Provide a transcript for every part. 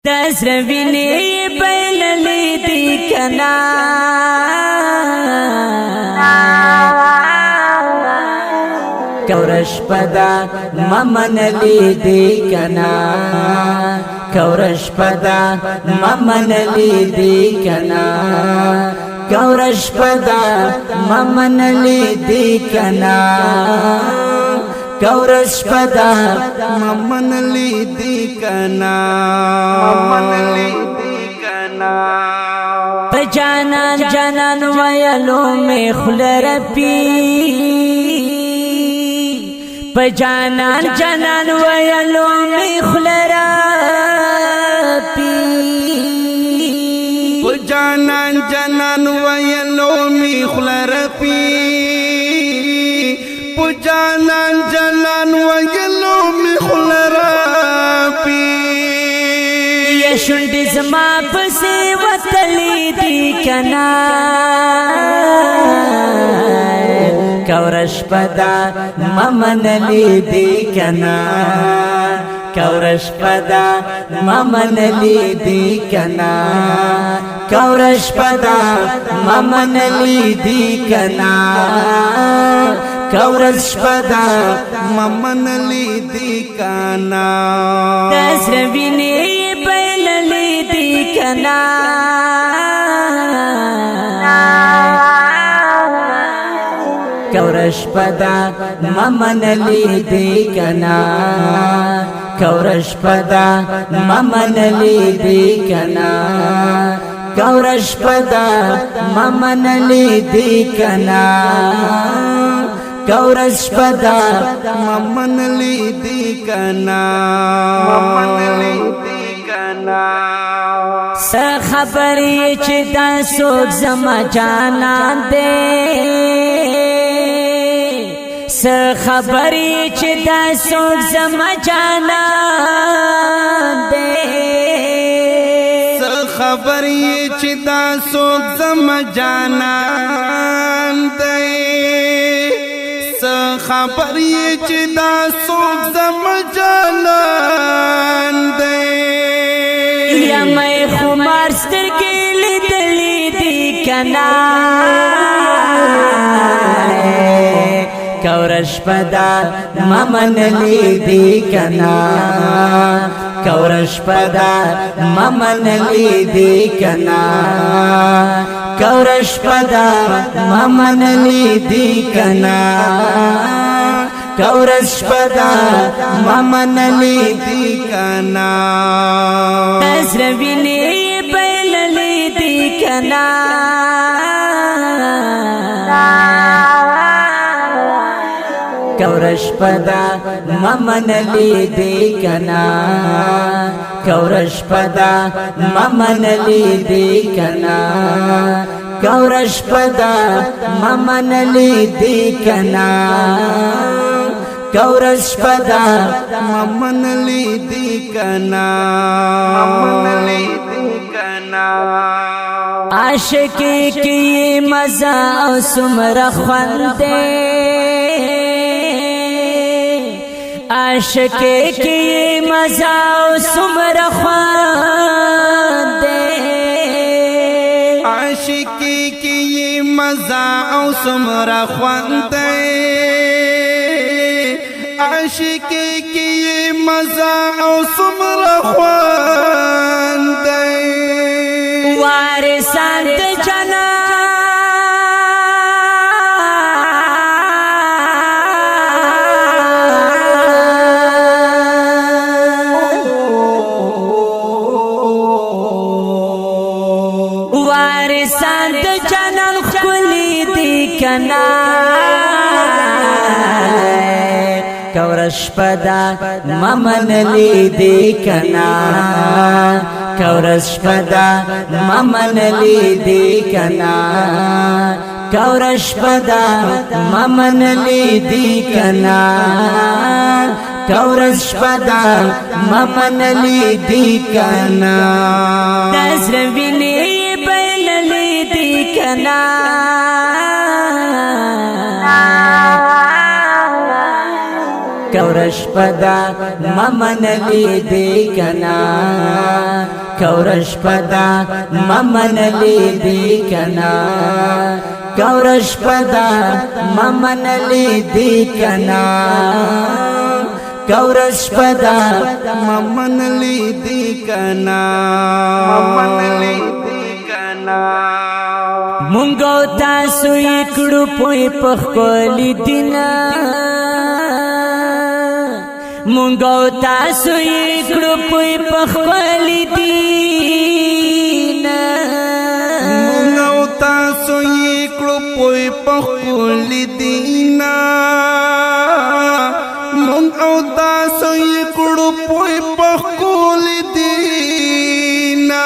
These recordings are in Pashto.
تزروینی بیللی دی کنا کورش پدا ممنلی دی کنا کورش پدا ممنلی دی کنا کورش پدا ممنلی دی کنا کورش پدا ممنلی دی کنا جانان جانان ویلو میں خلر پی جانان جانان ویلو میں خلر پی جانان جانان ویلو می خلر پی جانان جانان ویلو می خلر پی یشنڈ زما پسی وطلی دی کنا کورش پدا ممنلی دی کنا کورش پدا ممنلی دی کنا کورش پدا ممنلی دی کنا کورش پدا ممنلی دی کنا تزروینی بیللی دی کنا کورش پدا ممنلی دی کنا کورش پدا ممنلی دی کنا کورش پدا ممنلی دی کنا کورش پدا ممنلی دی کنا س خبری چې دا سوک زما جانان دے س خبری چې دا سوک زما جانان دے س خبری چې دا سوک زما جانان دے س خبری چې دا سوک زما جانان دے یا میں خمار سترګې لیدلې دی کنا کورش پدا ممنلی دی کنا کورش پدا ممنلی دی کنا کورش پدا ممنلی دی کنا کورش پدا ممنلی دی کنا تزروینی بیللی دی کنا کورش پدا ممنلی دی کنا کورش پدا ممنلی دی کنا کورش پدا ممنلی دی کنا کورش پدا ممنلی دی کنا عاشقی کی مزہ سمر خوندے عاشقی کی مزہ سمر خوندے عاشقی کی مزہ سمر خوندے عاشقی کی مزہ سمر خوندے وارثان د وارثان د جنان خلی دی کنا کورش پدا ممنلی دی کنا کورش پدا ممنلی دی کنا کورش پدا ممنلی دی کنا کورش پدا ممنلی دی کنا تزروینی بیللی دی کنا کورش پدا ممنلی دی کنا کورش پدا ممن لی دی کنا کورش پدا ممن لی دی کنا کورش پدا ممن لی دی کنا مونږو تاسو یکړو پوی پخکولی دینا مونږو تاسو یکړو پوی پخکولی دینا مونږو تاسو یکړو پوی پخکولی دینا مونږو تاسو یکړو پوی پخکولی دینا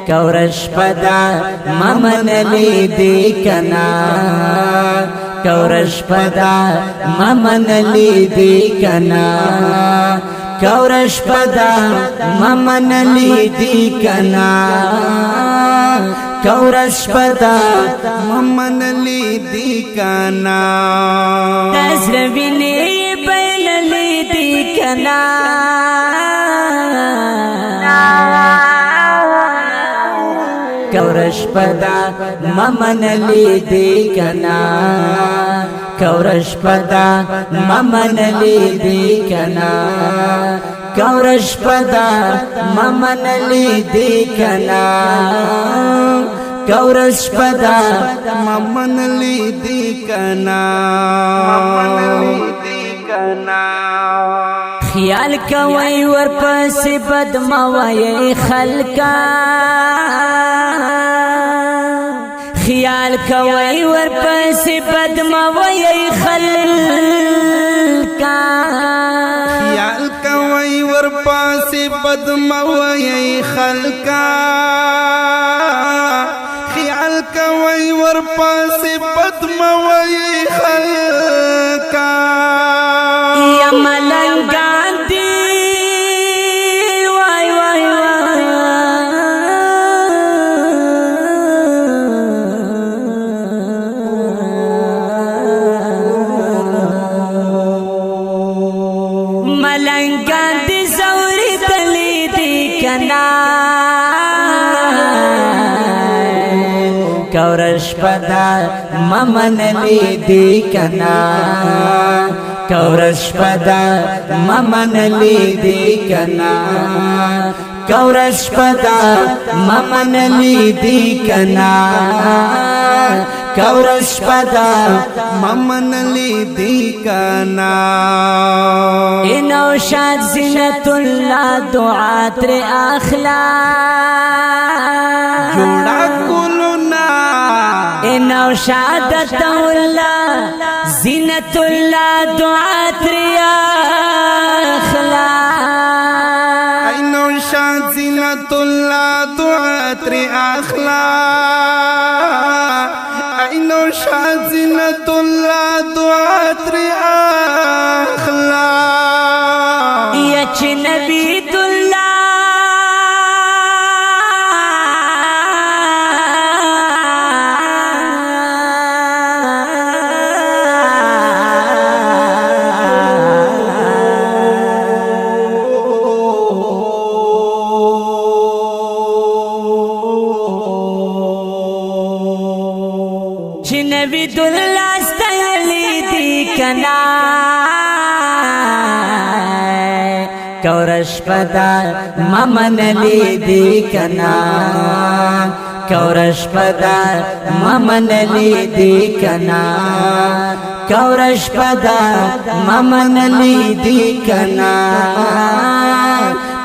کورش پدا ممن لی دی کنا کورش پدا ممن لی دی کنا کورش پدا ممن لی دی کنا کورش پدا ممن لی دی کنا تزروینی بیل لی دی کنا کورش پدا ممن لی دی کنا کورش پدا ممن لی دی کنا کورش پدا ممن لی دی کنا کورش پدا ممن لی دی کنا خیال کوي ورپس بد موي خلکا خیال کوي ورپس بد موي خلکا خیال کوي ورپس بد موي خلکا خیال کوي ورپس بد موي خلکا یا ملنګان دی وای وای وای ملنګان دی زوري دلی دی کنا کورش پدا ممن لی دی کنا کورش پدا ممن لی دی کنا کورش پدا ممن لی دی کنا کورش پدا ممن لی دی کنا انو شاد زینت اللہ دعا تر اخلا جوڑا کلنا انو شادت اللہ زینت اللہ دعا تر اخلا اینو شاد زینت اللہ دعا تر اخلا اینو شاد زینت اللہ دعا تر اخلا یچ نبی نبی دللا استیلی دی کنا کورش پدا ممن لی دی کنا کورش پدا ممن لی دی کنا کورش پدا ممن لی دی کنا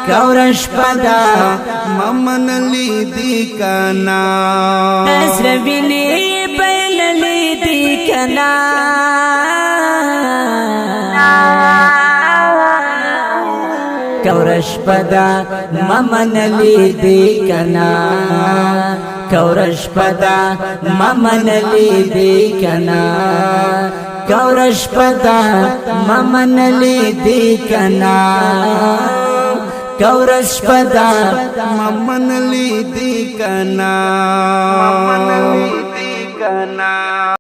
کورش پدا ممن لی دی کنا تسروینی بیل لی دی کنا کورش پدا ممن لی دی کنا کورش پدا ممنلی دی کنا کورش پدا ممنلی دی کنا کورش پدا ممنلی دی کنا